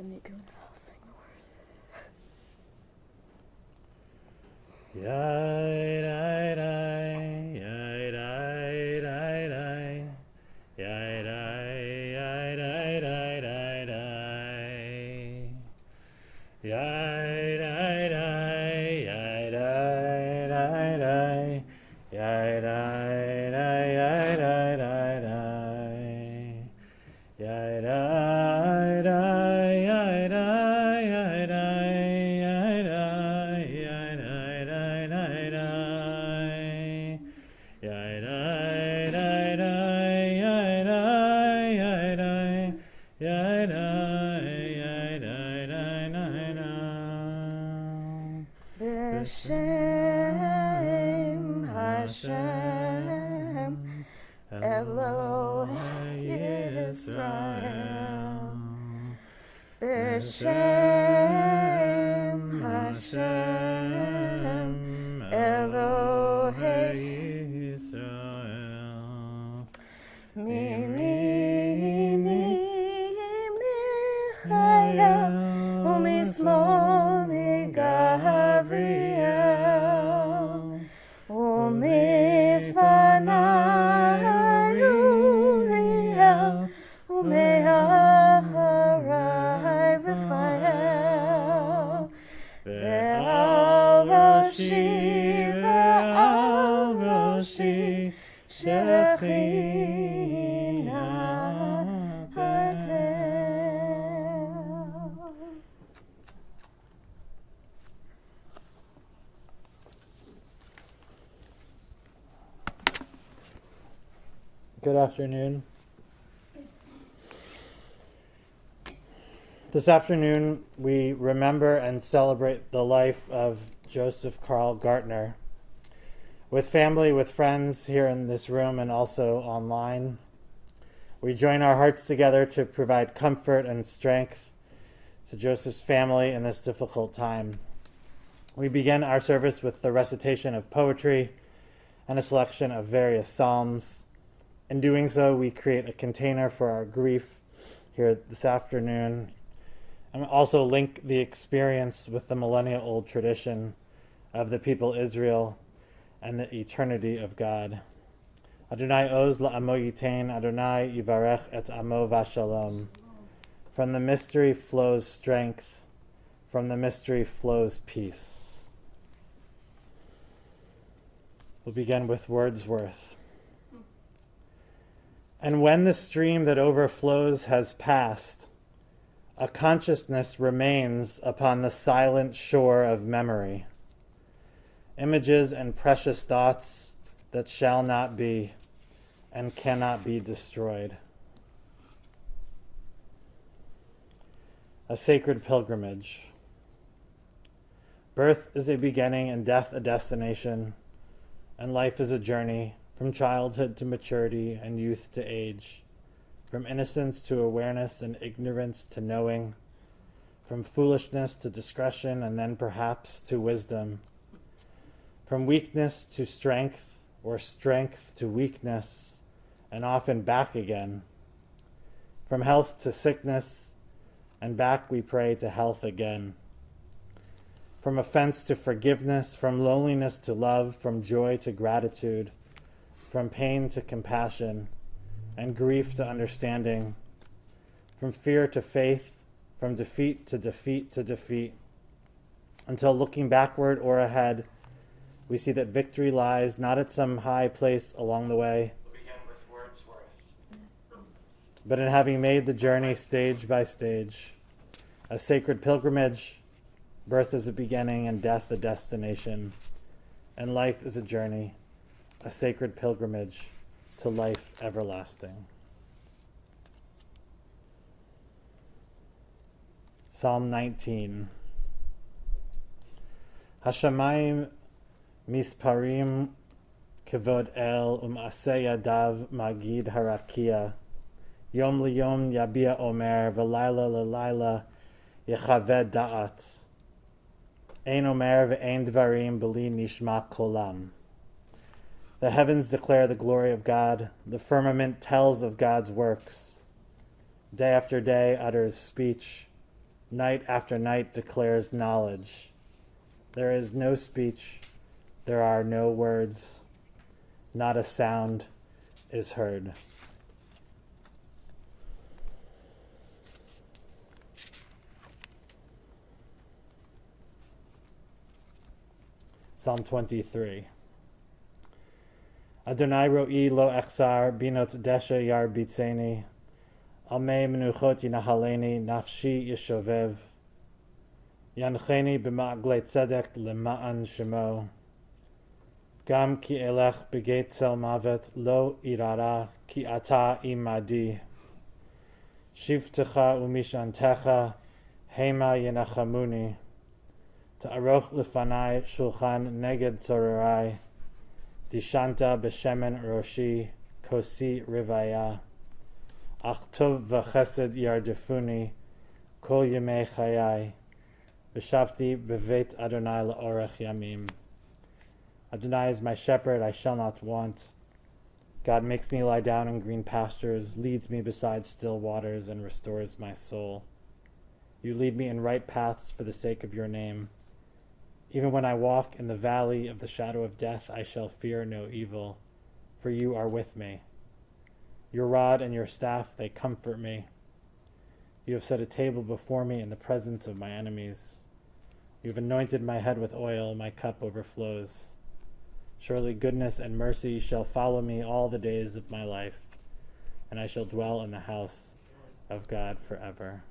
the nigun. I'll sing the words. Yai dai dai, yai dai dai dai, yai dai, yai dai dai dai dai, yai dai dai, yai dai dai dai, yai dai dai, yai dai dai dai, yai dai dai, yai dai, yai dai, yai dai, yai dai dai dai dai, yai dai dai dai, yai dai, yai dai, yai dai, yai dai dai dai dai. B'Shem Hashem Elohei Yisrael. B'Shem Hashem Elohei Yisrael. Mimini Michael Umismoli Gavriel Umifanayi Uriel Umeacharai Raphael Ve'al Roshi Shechina Hatel. Good afternoon. This afternoon, we remember and celebrate the life of Josef Karl Gartner. With family, with friends here in this room and also online, we join our hearts together to provide comfort and strength to Joseph's family in this difficult time. We begin our service with the recitation of poetry and a selection of various psalms. In doing so, we create a container for our grief here this afternoon, and also link the experience with the millennia-old tradition of the people Israel and the eternity of God. Adonai oz la'amo yitain, Adonai yivarech et amo v'shalom. From the mystery flows strength, from the mystery flows peace. We'll begin with Wordsworth. And when the stream that overflows has passed, a consciousness remains upon the silent shore of memory. Images and precious thoughts that shall not be and cannot be destroyed. A sacred pilgrimage. Birth is a beginning and death a destination, and life is a journey from childhood to maturity and youth to age, from innocence to awareness and ignorance to knowing, from foolishness to discretion and then perhaps to wisdom, from weakness to strength or strength to weakness and often back again, from health to sickness and back we pray to health again, from offense to forgiveness, from loneliness to love, from joy to gratitude, from pain to compassion, and grief to understanding, from fear to faith, from defeat to defeat to defeat, until looking backward or ahead, we see that victory lies not at some high place along the way, but in having made the journey stage by stage. A sacred pilgrimage, birth is a beginning and death a destination, and life is a journey, a sacred pilgrimage to life everlasting. Psalm 19. Hashamayim misparim kevod el aseh yadav magid harakia. Yom liyom yabia omer v'layla l'layla yechaved da'at. Ein omer ve'ein dvarim b'li nishma kolam. The heavens declare the glory of God. The firmament tells of God's works. Day after day utters speech. night after night declares knowledge. There is no speech, there are no words, not a sound is heard. Psalm 23. Adonai ro'i lo echsar binot desha yar bitzeni. Almei menuchot yinahaleni nafshi yishovev. Yancheni b'ma'aglei tzedek lema'an shemo. Gam ki elech begeit tzel mavet lo irara ki ata imadi. Shivtecha umishantecha hema yenachamuni. Ta'aroch lefanai shulchan neged sorarai. Dishanta b'shemen roshi kosi rivaya. Ach tov v'chesed yardefuni kol yemei chayai. V'shavti b'veit Adonai la'orech yamim. Adonai is my shepherd, I shall not want. God makes me lie down in green pastures, leads me beside still waters, and restores my soul. You lead me in right paths for the sake of your name. Even when I walk in the valley of the shadow of death, I shall fear no evil, for you are with me. Your rod and your staff, they comfort me. You have set a table before me in the presence of my enemies. You have anointed my head with oil, my cup overflows. Surely goodness and mercy shall follow me all the days of my life, and I shall dwell in the house of God forever.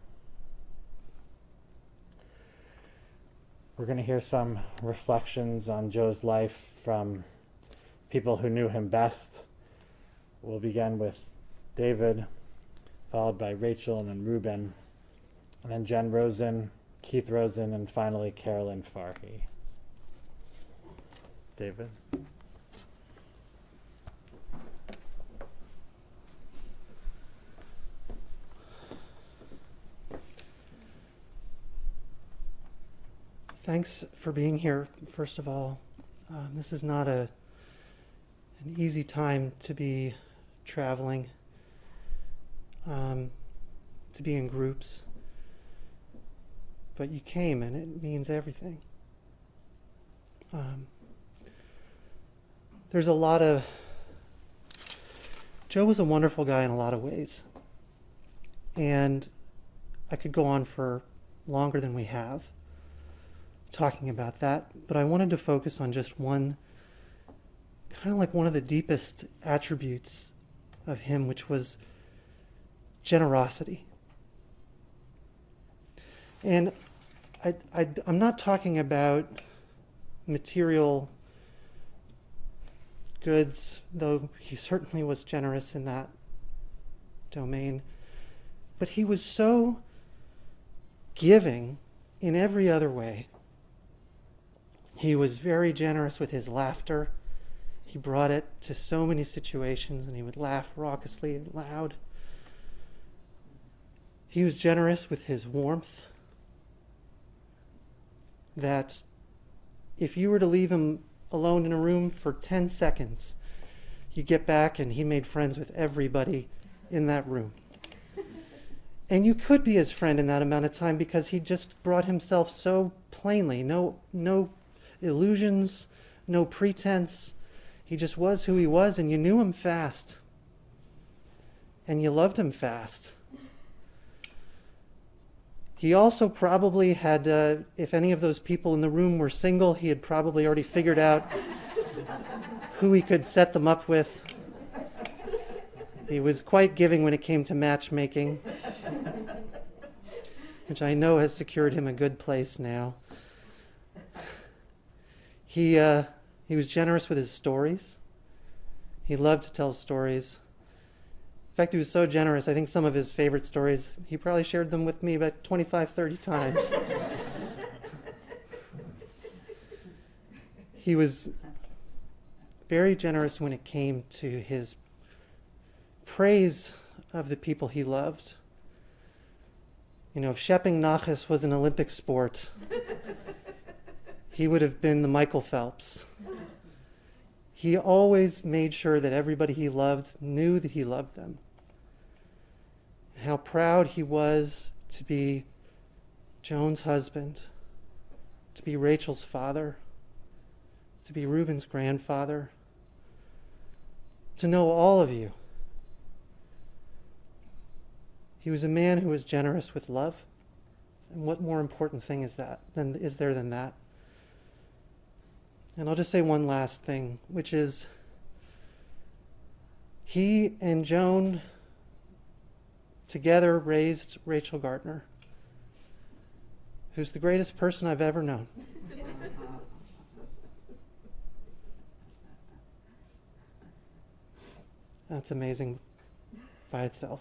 We're going to hear some reflections on Joe's life from people who knew him best. We'll begin with David, followed by Rachel and then Reuben, and then Jen Rosen, Keith Rosen, and finally Carolyn Farhi. David. Thanks for being here, first of all. This is not an easy time to be traveling, to be in groups, but you came and it means everything. There's a lot of... Joe was a wonderful guy in a lot of ways, and I could go on for longer than we have talking about that, but I wanted to focus on just one, kind of like one of the deepest attributes of him, which was generosity. And I'm not talking about material goods, though he certainly was generous in that domain, but he was so giving in every other way. He was very generous with his laughter. He brought it to so many situations, and he would laugh raucously and loud. He was generous with his warmth, that if you were to leave him alone in a room for 10 seconds, you get back and he made friends with everybody in that room. And you could be his friend in that amount of time because he just brought himself so plainly, no illusions, no pretense. He just was who he was, and you knew him fast. And you loved him fast. He also probably had, if any of those people in the room were single, he had probably already figured out who he could set them up with. He was quite giving when it came to matchmaking, which I know has secured him a good place now. He was generous with his stories. He loved to tell stories. In fact, he was so generous, I think some of his favorite stories, he probably shared them with me about 25, 30 times. He was very generous when it came to his praise of the people he loved. You know, if shepping nachas was an Olympic sport, he would have been the Michael Phelps. He always made sure that everybody he loved knew that he loved them. How proud he was to be Joan's husband, to be Rachel's father, to be Reuben's grandfather, to know all of you. He was a man who was generous with love. And what more important thing is there than that? And I'll just say one last thing, which is he and Joan together raised Rachel Gartner, who's the greatest person I've ever known. That's amazing by itself.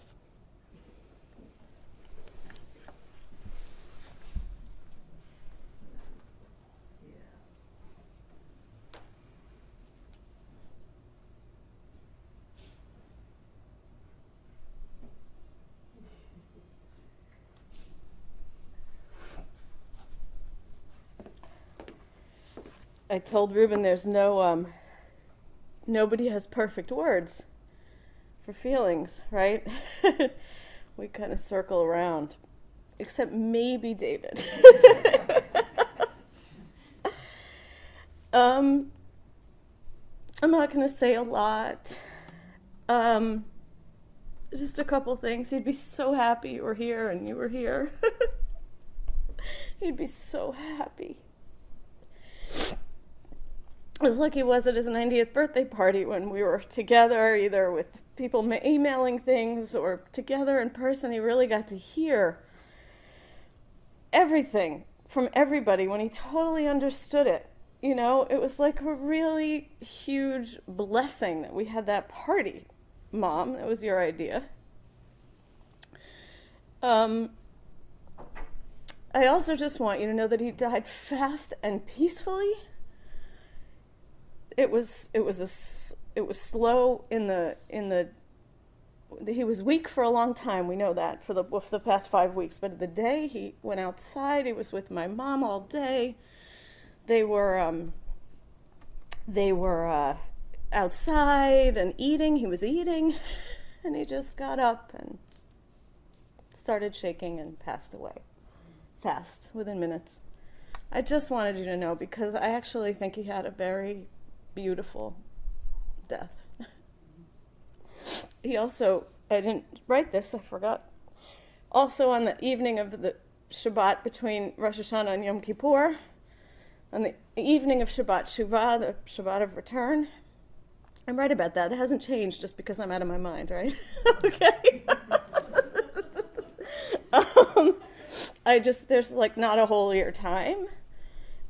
I told Reuben there's nobody has perfect words for feelings, right? We kind of circle around, except maybe David. I'm not going to say a lot. Just a couple things. He'd be so happy you were here and you were here. He'd be so happy. It was like he was at his 90th birthday party when we were together, either with people emailing things or together in person. He really got to hear everything from everybody when he totally understood it. You know, it was like a really huge blessing that we had that party. Mom, that was your idea. I also just want you to know that he died fast and peacefully. It was slow in the he was weak for a long time. We know that for the past 5 weeks. But the day he went outside, he was with my mom all day. They were outside and eating. He was eating, and he just got up and started shaking and passed away fast within minutes. I just wanted you to know because I actually think he had a very beautiful death. He also, I didn't write this, I forgot. Also on the evening of the Shabbat between Rosh Hashanah and Yom Kippur, on the evening of Shabbat Shuvah, the Shabbat of return, I'm right about that. It hasn't changed just because I'm out of my mind, right? Okay. There's like not a holier time.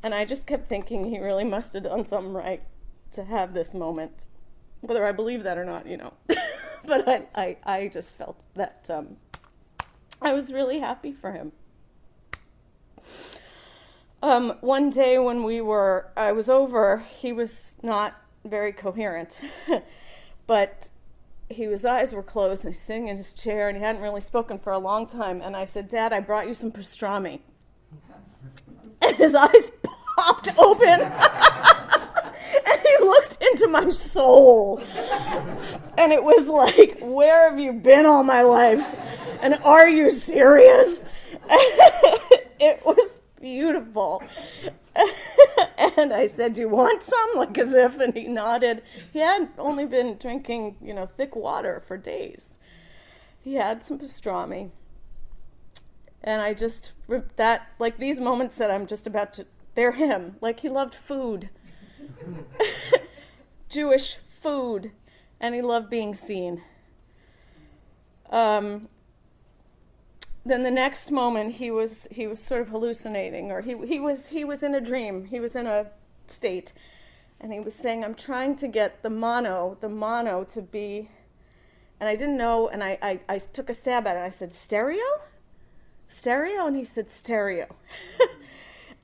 And I just kept thinking he really must have done something right to have this moment. Whether I believe that or not, you know. But I just felt that I was really happy for him. One day when I was over, he was not very coherent. But his eyes were closed and he's sitting in his chair and he hadn't really spoken for a long time. And I said, Dad, I brought you some pastrami. And his eyes popped open. And he looked into my soul. And it was like, where have you been all my life? And are you serious? It was beautiful. And I said, do you want some? Like as if, and he nodded. He had only been drinking, thick water for days. He had some pastrami. And I just, like these moments that I'm just about to, they're him. Like he loved food. Jewish food. And he loved being seen. Then the next moment he was sort of hallucinating, or he was in a dream. He was in a state. And he was saying, I'm trying to get the mono to be, and I didn't know, and I took a stab at it. I said, stereo? Stereo? And he said, stereo.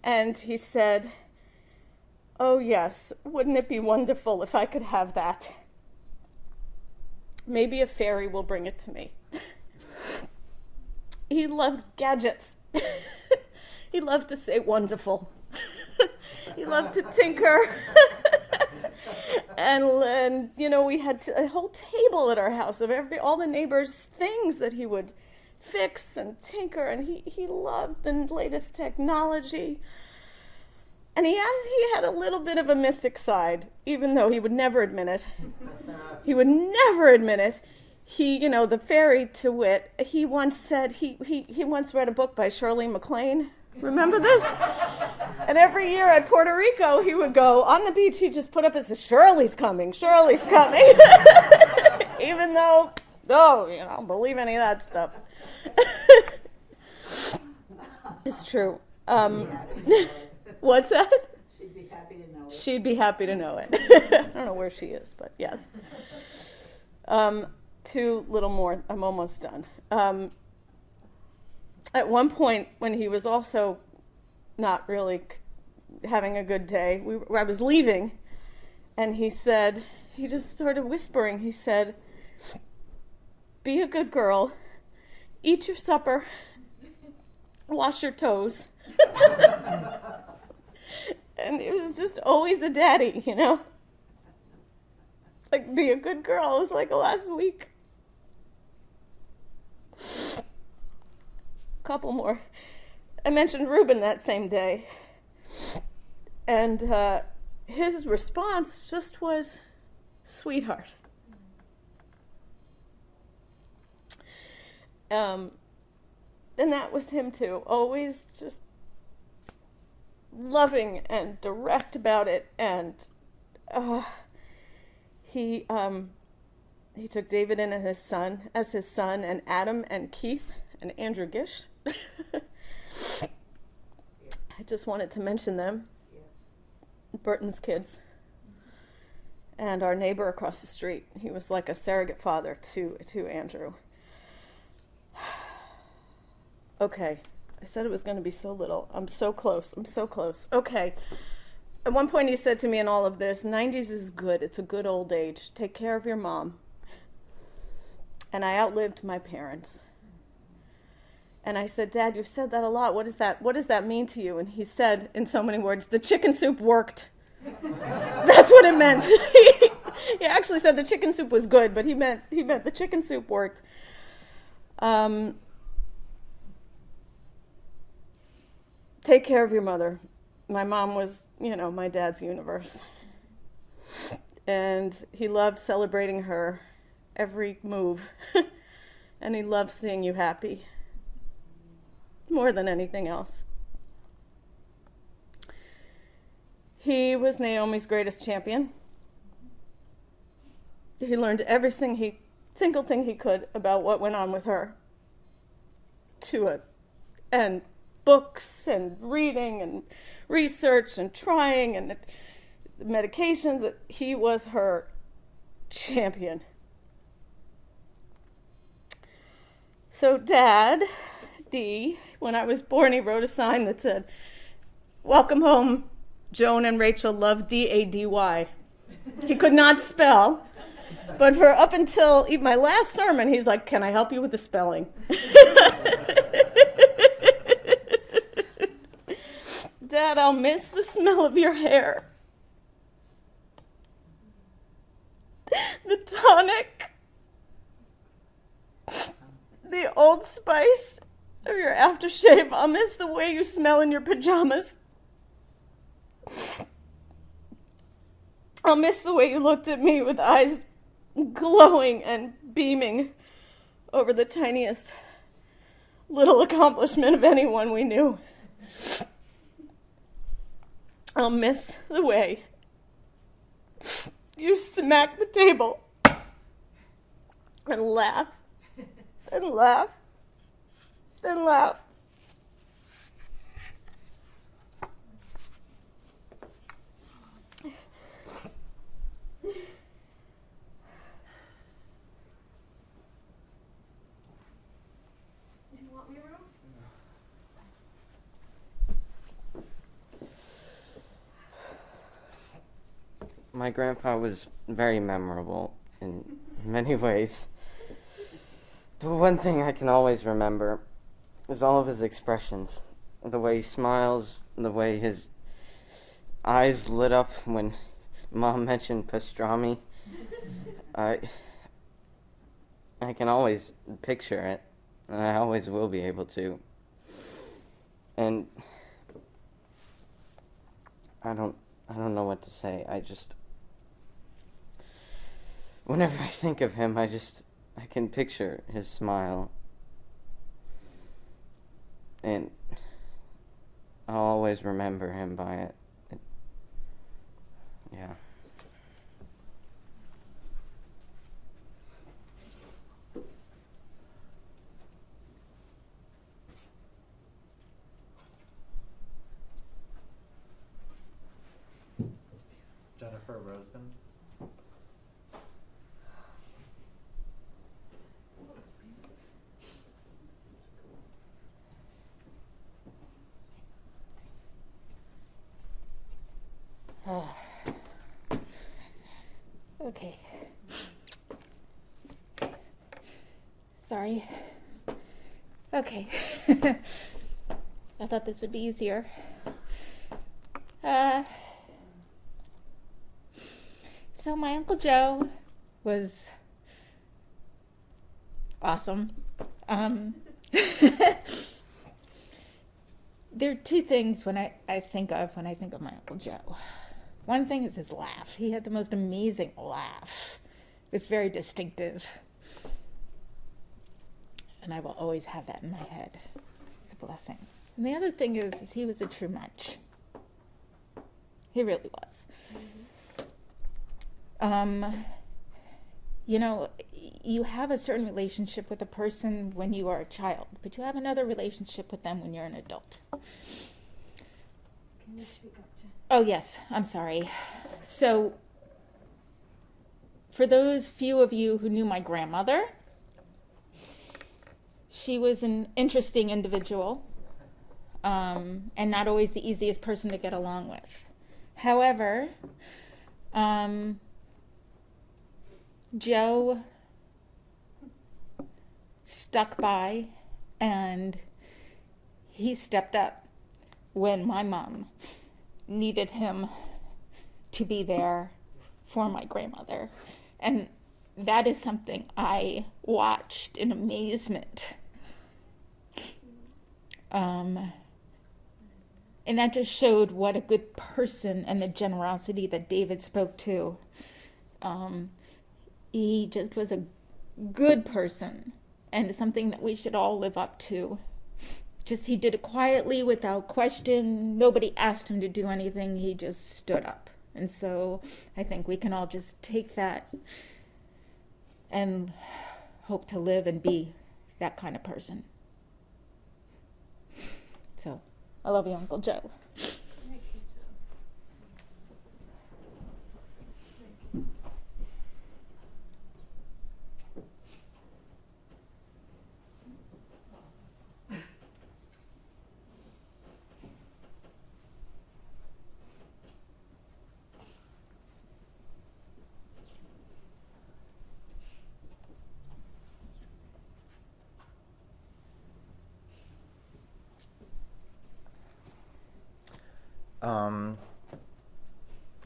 And he said, oh yes, wouldn't it be wonderful if I could have that? Maybe a fairy will bring it to me. He loved gadgets. He loved to say wonderful. He loved to tinker. And we had a whole table at our house of all the neighbors' things that he would fix and tinker, and he loved the latest technology. And he had a little bit of a mystic side, even though he would never admit it. He would never admit it. He, the fairy to wit, he once said, he once read a book by Shirley MacLaine. Remember this? And every year at Puerto Rico, he would go on the beach, he'd just put up his, Shirley's coming, Shirley's coming. Even though, don't believe any of that stuff. It's true. What's that? She'd be happy to know it. She'd be happy to know it. I don't know where she is, but yes. Two little more. I'm almost done. At one point, when he was also not really having a good day, I was leaving, and he just started whispering. He said, "Be a good girl, eat your supper, wash your toes." And it was just always a daddy, Like, be a good girl. It was like last week. Couple more. I mentioned Reuben that same day. And his response just was, "Sweetheart." And that was him too. Always just loving and direct about it. And he took David in as his son, and Adam and Keith and Andrew Gish. I just wanted to mention them. Burton's kids. And our neighbor across the street. He was like a surrogate father to Andrew. Okay. I said it was going to be so little. I'm so close. Okay. At one point he said to me in all of this, 90s is good. It's a good old age. Take care of your mom. And I outlived my parents. And I said, "Dad, you've said that a lot. What does that mean to you?" And he said, in so many words, "The chicken soup worked." That's what it meant. He actually said the chicken soup was good, but he meant the chicken soup worked. Take care of your mother. My mom was, my dad's universe. And he loved celebrating her every move. And he loved seeing you happy. More than anything else. He was Naomi's greatest champion. He learned every single thing he could about what went on with her. And books and reading and research and trying and medications. He was her champion. So Dad, D, when I was born, he wrote a sign that said, "Welcome home, Joan and Rachel love D-A-D-Y." He could not spell, but for up until my last sermon, he's like, "Can I help you with the spelling?" Dad, I'll miss the smell of your hair. The tonic. The Old Spice of your aftershave. I'll miss the way you smell in your pajamas. I'll miss the way you looked at me with eyes glowing and beaming over the tiniest little accomplishment of anyone we knew. I'll miss the way you smack the table and laugh and laugh and laugh. Do you want me room? My grandpa was very memorable in many ways. But one thing I can always remember is all of his expressions. The way he smiles, the way his eyes lit up when Mom mentioned pastrami. I can always picture it. and I always will be able to. And I don't know what to say. Whenever I think of him, I can picture his smile. And I'll always remember him by it. Yeah. Jennifer Rosen. Okay. Sorry. Okay. I thought this would be easier. So my Uncle Joe was awesome. There are two things when I think of my Uncle Joe. One thing is his laugh. He had the most amazing laugh. It was very distinctive. And I will always have that in my head. It's a blessing. And the other thing is he was a true munch. He really was. You know, you have a certain relationship with a person when you are a child, but you have another relationship with them when you're an adult. Can you speak up, Jen? Oh, yes, I'm sorry. So, for those few of you who knew my grandmother, she was an interesting individual, and not always the easiest person to get along with. However, Joe stuck by, and he stepped up when my mom needed him to be there for my grandmother. And that is something I watched in amazement. And that just showed what a good person and the generosity that David spoke to. He just was a good person and something that we should all live up to. Just he did it quietly without question. Nobody asked him to do anything. He just stood up. And so I think we can all just take that and hope to live and be that kind of person. So I love you, Uncle Joe. Thank you,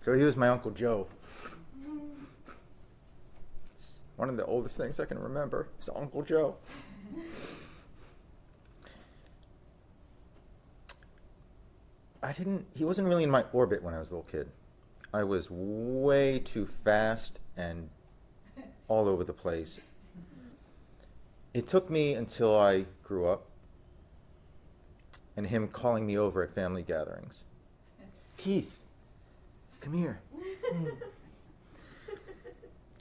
So he was my Uncle Joe. It's one of the oldest things I can remember is Uncle Joe. He wasn't really in my orbit when I was a little kid. I was way too fast and all over the place. It took me until I grew up and him calling me over at family gatherings. Keith, come here.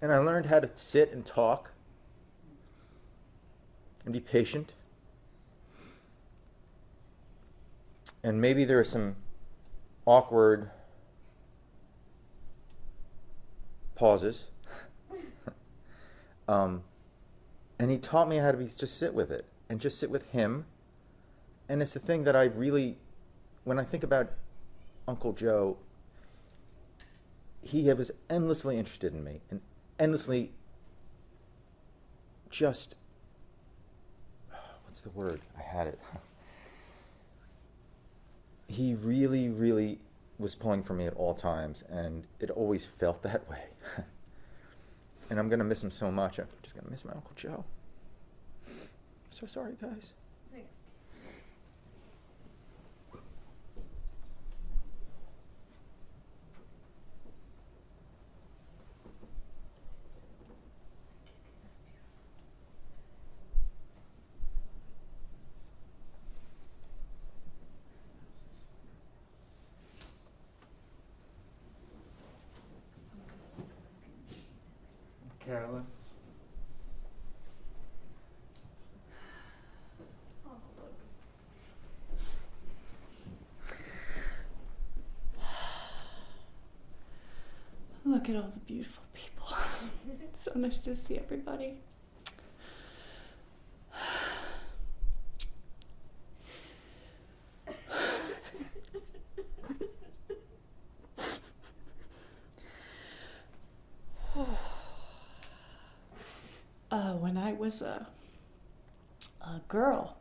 And I learned how to sit and talk and be patient. And maybe there are some awkward pauses. And he taught me how to just sit with it and just sit with him. And it's the thing that I really, when I think about Uncle Joe, he was endlessly interested in me and endlessly just, what's the word? I had it. He really, really was pulling for me at all times, and it always felt that way. And I'm going to miss him so much. I'm just going to miss my Uncle Joe. So sorry, guys. Thanks. Carolyn. Look at all the beautiful people. It's so nice to see everybody. When I was a girl,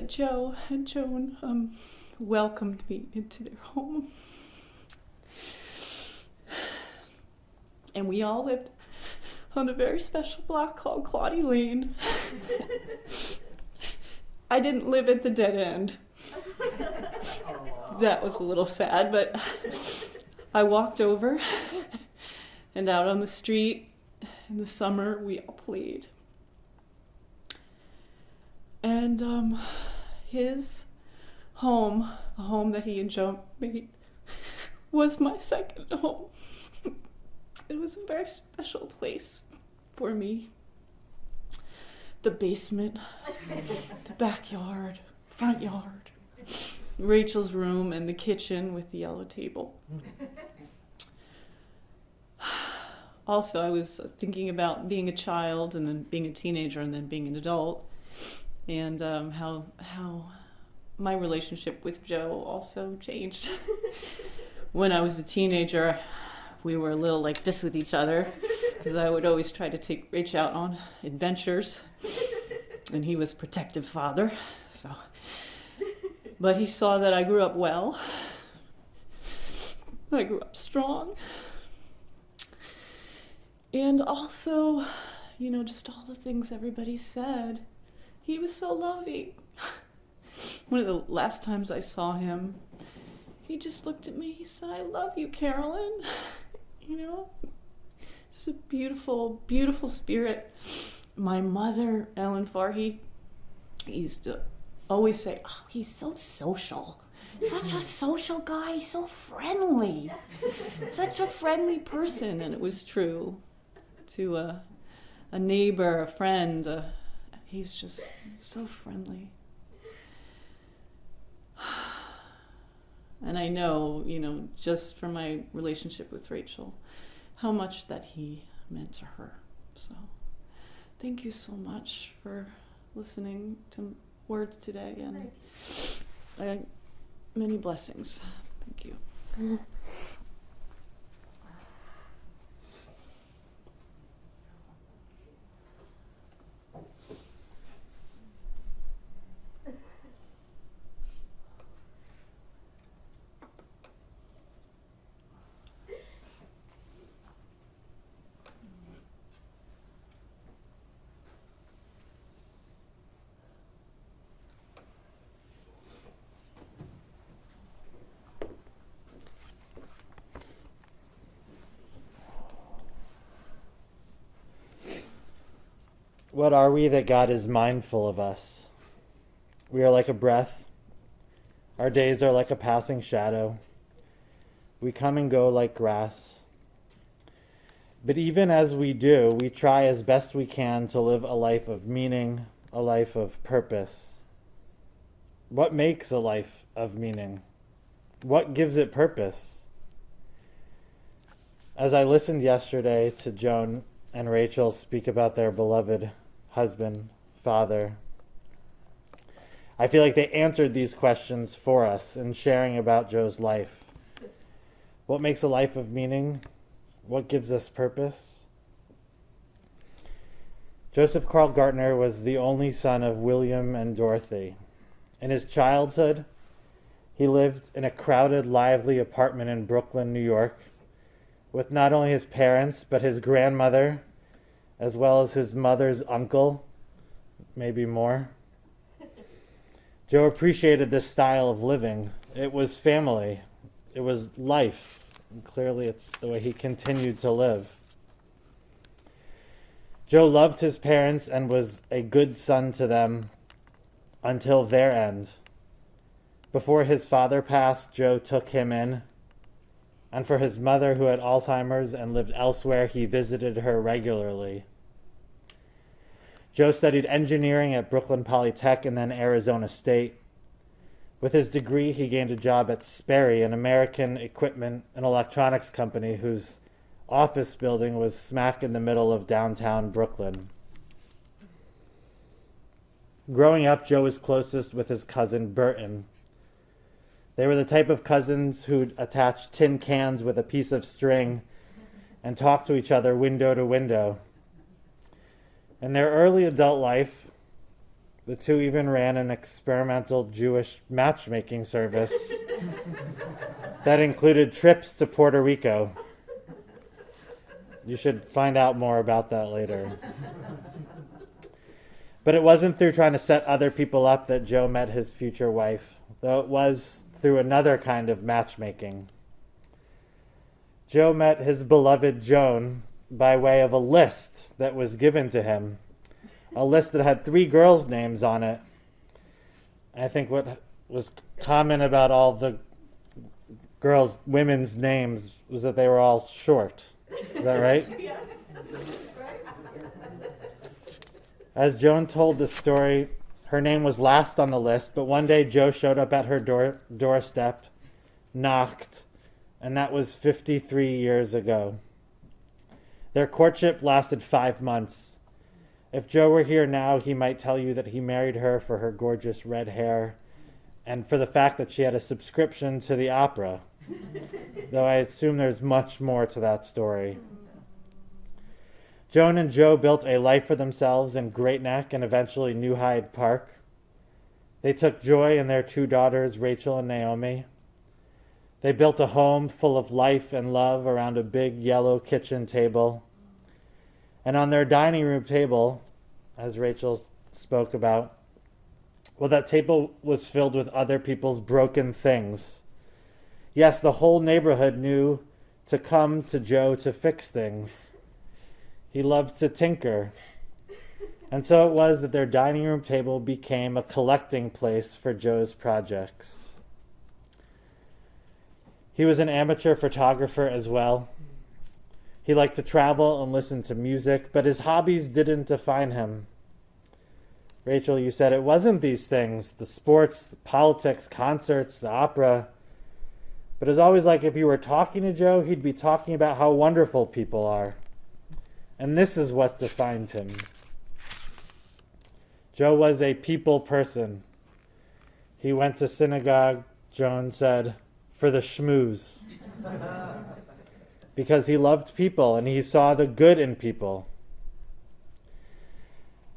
Joe and Joan welcomed me into their home. And we all lived on a very special block called Claudy Lane. I didn't live at the dead end. That was a little sad, but I walked over and out on the street in the summer we all played. And his home, a home that he and Joe made, was my second home. It was a very special place for me. The basement, the backyard, front yard, Rachel's room, and the kitchen with the yellow table. Also, I was thinking about being a child and then being a teenager and then being an adult, and how my relationship with Joe also changed. When I was a teenager, we were a little like this with each other, because I would always try to take Rach out on adventures, and he was protective father, so. But he saw that I grew up well. I grew up strong. And also, just all the things everybody said. He was so loving. One of the last times I saw him, he just looked at me, he said, "I love you, Carolyn." Just a beautiful, beautiful spirit. My mother, Ellen Farhi, used to always say, "Oh, he's so social. Such a social guy, so friendly. Such a friendly person." And it was true. To a neighbor, a friend, he's just so friendly. And I know, just from my relationship with Rachel, how much that he meant to her. So thank you so much for listening to words today, and many blessings. Thank you. What are we that God is mindful of us? We are like a breath. Our days are like a passing shadow. We come and go like grass. But even as we do, we try as best we can to live a life of meaning, a life of purpose. What makes a life of meaning? What gives it purpose? As I listened yesterday to Joan and Rachel speak about their beloved husband, father, I feel like they answered these questions for us in sharing about Joe's life. What makes a life of meaning? What gives us purpose? Joseph Carl Gartner was the only son of William and Dorothy. In his childhood, he lived in a crowded, lively apartment in Brooklyn, New York, with not only his parents, but his grandmother as well as his mother's uncle, maybe more. Joe appreciated this style of living. It was family. It was life. And clearly it's the way he continued to live. Joe loved his parents and was a good son to them until their end. Before his father passed, Joe took him in. And for his mother, who had Alzheimer's and lived elsewhere, he visited her regularly. Joe studied engineering at Brooklyn Polytech and then Arizona State. With his degree, he gained a job at Sperry, an American equipment and electronics company whose office building was smack in the middle of downtown Brooklyn. Growing up, Joe was closest with his cousin Burton. They were the type of cousins who'd attach tin cans with a piece of string and talk to each other window to window. In their early adult life, the two even ran an experimental Jewish matchmaking service that included trips to Puerto Rico. You should find out more about that later. But it wasn't through trying to set other people up that Joe met his future wife, though it was through another kind of matchmaking. Joe met his beloved Joan by way of a list that was given to him, a list that had 3 girls' names on it. I think what was common about all the women's names was that they were all short. Is that right? Yes. As Joan told the story, her name was last on the list, but one day Joe showed up at her doorstep, knocked, and that was 53 years ago. Their courtship lasted 5 months. If Joe were here now, he might tell you that he married her for her gorgeous red hair and for the fact that she had a subscription to the opera, though I assume there's much more to that story. Joan and Joe built a life for themselves in Great Neck and eventually New Hyde Park. They took joy in their 2 daughters, Rachel and Naomi. They built a home full of life and love around a big yellow kitchen table. And on their dining room table, as Rachel spoke about, well, that table was filled with other people's broken things. Yes, the whole neighborhood knew to come to Joe to fix things. He loved to tinker. And so it was that their dining room table became a collecting place for Joe's projects. He was an amateur photographer as well. He liked to travel and listen to music, but his hobbies didn't define him. Rachel, you said it wasn't these things, the sports, the politics, concerts, the opera. But it's always like if you were talking to Joe, he'd be talking about how wonderful people are. And this is what defined him. Joe was a people person. He went to synagogue, Joan said, for the schmooze. Because he loved people and he saw the good in people.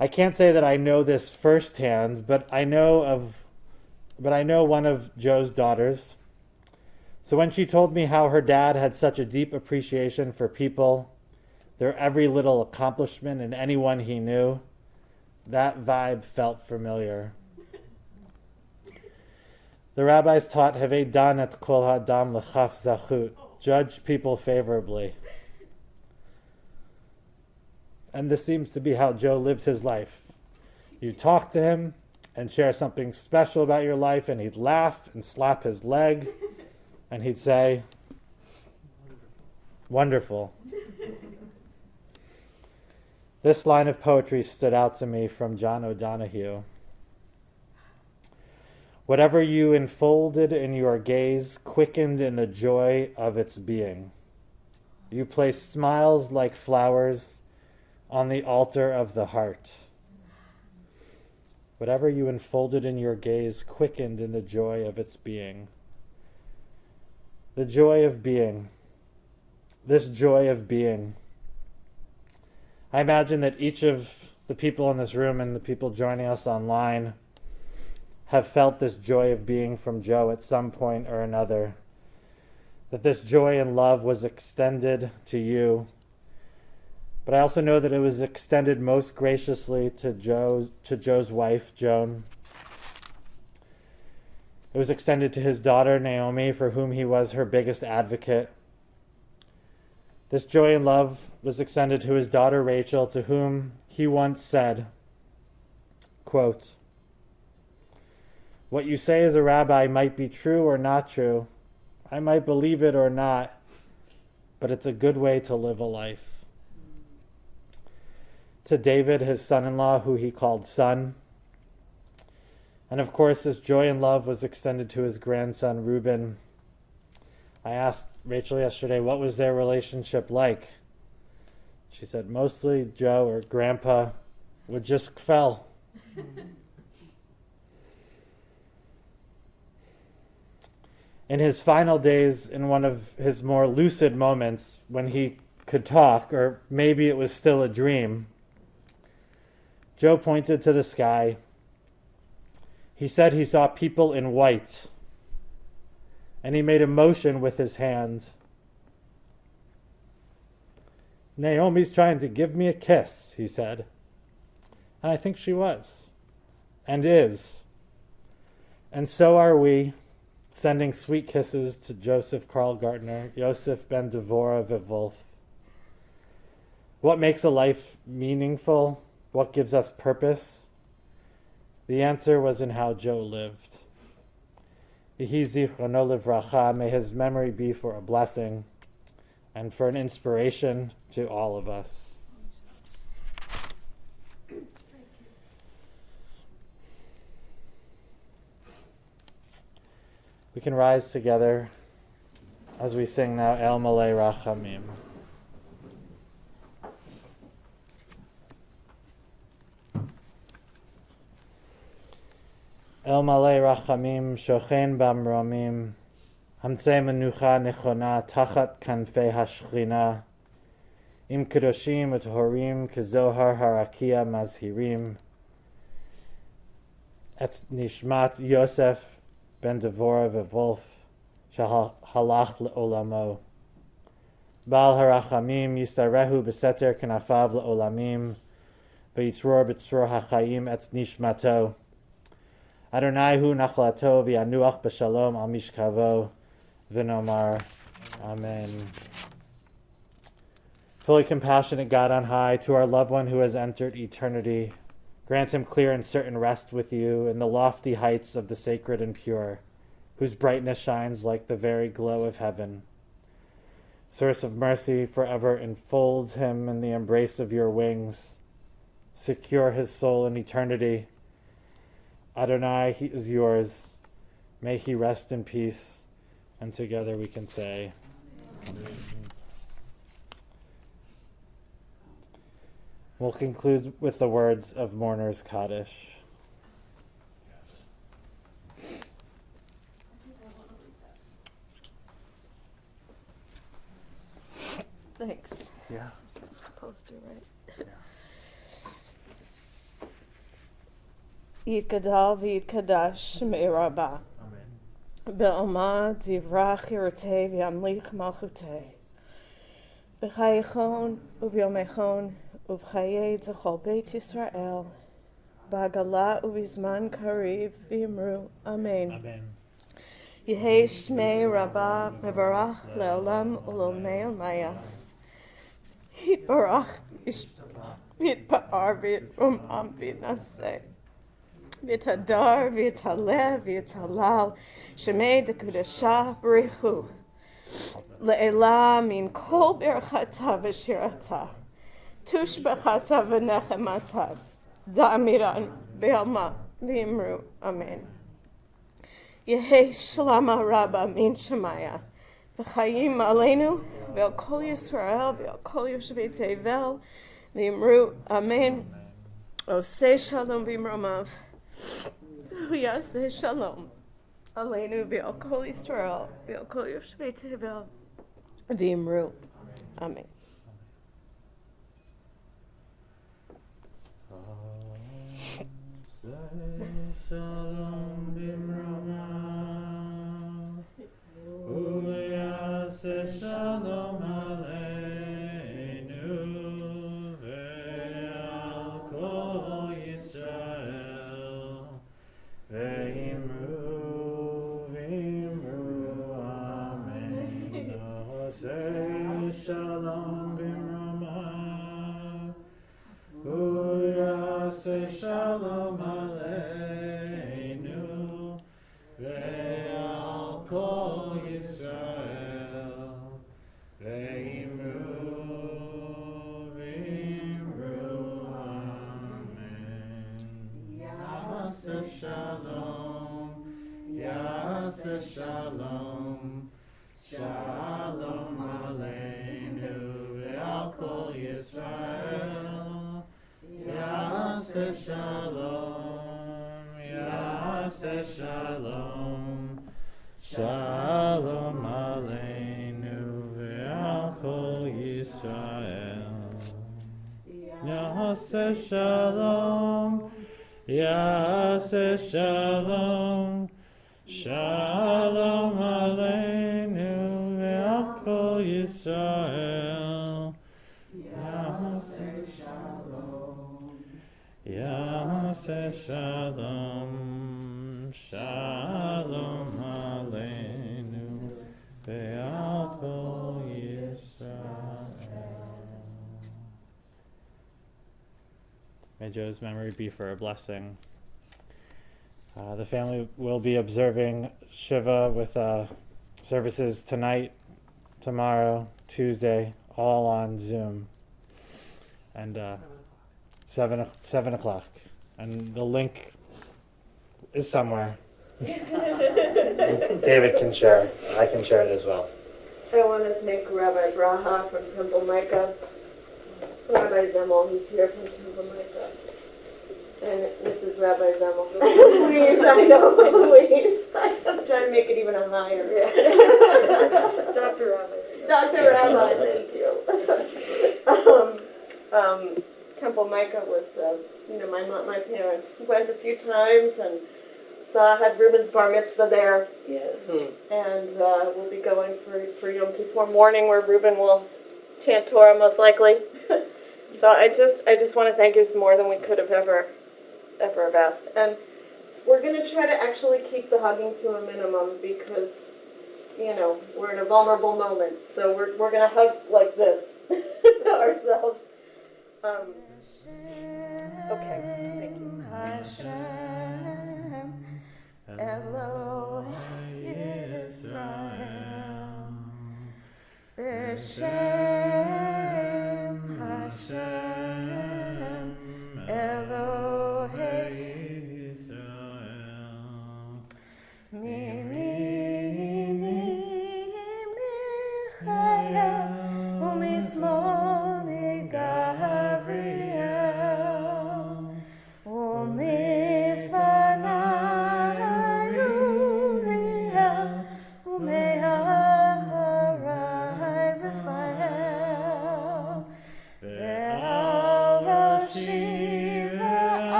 I can't say that I know this firsthand, but I know one of Joe's daughters. So when she told me how her dad had such a deep appreciation for people, their every little accomplishment and anyone he knew, that vibe felt familiar. The rabbis taught, Hevei dan et kol ha'adam l'chaf zachut, judge people favorably. And this seems to be how Joe lived his life. You talk to him and share something special about your life, and he'd laugh and slap his leg, and he'd say, wonderful. This line of poetry stood out to me from John O'Donohue. Whatever you enfolded in your gaze quickened in the joy of its being. You placed smiles like flowers on the altar of the heart. Whatever you enfolded in your gaze quickened in the joy of its being. The joy of being. This joy of being. I imagine that each of the people in this room and the people joining us online have felt this joy of being from Joe at some point or another. That this joy and love was extended to you. But I also know that it was extended most graciously to Joe's wife, Joan. It was extended to his daughter, Naomi, for whom he was her biggest advocate. This joy and love was extended to his daughter, Rachel, to whom he once said, quote, "What you say as a rabbi might be true or not true. I might believe it or not, but it's a good way to live a life." To David, his son-in-law, who he called son. And of course, this joy and love was extended to his grandson, Reuben. I asked Rachel yesterday, what was their relationship like? She said, mostly Joe or Grandpa would just fell. In his final days, in one of his more lucid moments, when he could talk, or maybe it was still a dream, Joe pointed to the sky. He said he saw people in white, and he made a motion with his hand. "Naomi's trying to give me a kiss," he said. And I think she was, and is. And so are we, sending sweet kisses to Joseph Karl Gartner, Josef ben Devorah Vivolf. What makes a life meaningful? What gives us purpose? The answer was in how Joe lived. Yehi zichrono livracha, may his memory be for a blessing and for an inspiration to all of us. We can rise together as we sing now El Malei Rachamim. El Malei Rachamim, Shochen Bamramim, Hamsei Menucha Nechona, Tachat Kanfei Hashchina, Im Kedoshim et Horim, Kezohar Harakia Mazhirim, Et Nishmat Josef ben Devorah Vivolf, Shhalach Le'olamo. Baal Harachamim, Yistarehu Beseter Kanafav Le'olamim, Beyitzror Betzror HaChaim et Nishmato. Adonai hu nachlato v'yanuach b'shalom al mishkavo v'nomar. Amen. Fully compassionate God on high, to our loved one who has entered eternity, grant him clear and certain rest with you in the lofty heights of the sacred and pure, whose brightness shines like the very glow of heaven. Source of mercy, forever enfolds him in the embrace of your wings. Secure his soul in eternity. Adonai, he is yours. May he rest in peace. And together we can say, Amen. We'll conclude with the words of Mourner's Kaddish. Thanks. Yeah. I'm supposed to, right? Yitgadal v'yitkadash shmei Rabbah. Be'oma divrach yirtei v'yamlich malchutei. B'chayechon u'v'yomechon u'v'chayei zechol Beit Yisrael. B'agala u'v'zman kariv v'yimru. Amen. Amen. Yehei shmei Rabbah mevarach le'olam u'l'olmei l'maya. Yitbarach v'yitpa'ar v'yitrumam v'yitnaseh. V'yitadar, v'yitaleh, v'yitalal, shemei dekudashah b'richu. Le'elah min kol berachata v'shirata. Tushbachata v'nechemata. Da'amiran be'alma v'imru. Amen. Yehei shlama rabba min shemaya. V'chayim aleinu, ve'al kol Yisrael, ve'al kol yoshvei tevel, v'imru. Amen. Oseh shalom v'imromav. Yaseh shalom. Aleinu v'al kol Yisrael, v'al kol yoshvei tevel, v'imru. Amen. Shalom b'imroma, uyaseh shalom aleinu. Shalom, Yaseh Shalom, Shalom Aleinu ve'al kol Yisrael, Yaseh Shalom, Yaseh Shalom, Shalom Aleinu ve'al kol Yisrael, Yaseh Shalom, Yaseh Shalom, Shalom Aleinu ve'al kol Yisrael, Yaseh Shalom, Yaseh Shalom, Shalom Aleinu ve'al kol Yisrael. May Joe's memory be for a blessing. The family will be observing Shiva with services tonight, tomorrow, Tuesday, all on Zoom. And 7 o'clock. And the link is somewhere. David can share it. I can share it as well. I want to thank Rabbi Braha from Temple Micah, Rabbi Zemel, he's here from Temple Micah, and Mrs. Rabbi Zemel. Louise, I know, Louise. I'm trying to make it even higher. Yeah. Dr. Rabbi. Dr. Rabbi, thank you. Temple Micah was, my parents went a few times and had Reuben's bar mitzvah there. Yes. And we'll be going for Yom Kippur morning, where Reuben will chant Torah most likely. So I just want to thank you. It's more than we could have ever have asked. And we're going to try to actually keep the hugging to a minimum because, we're in a vulnerable moment. So we're going to hug like this ourselves. Okay, thank you. Hashem, Elohim Yisrael, B'Shem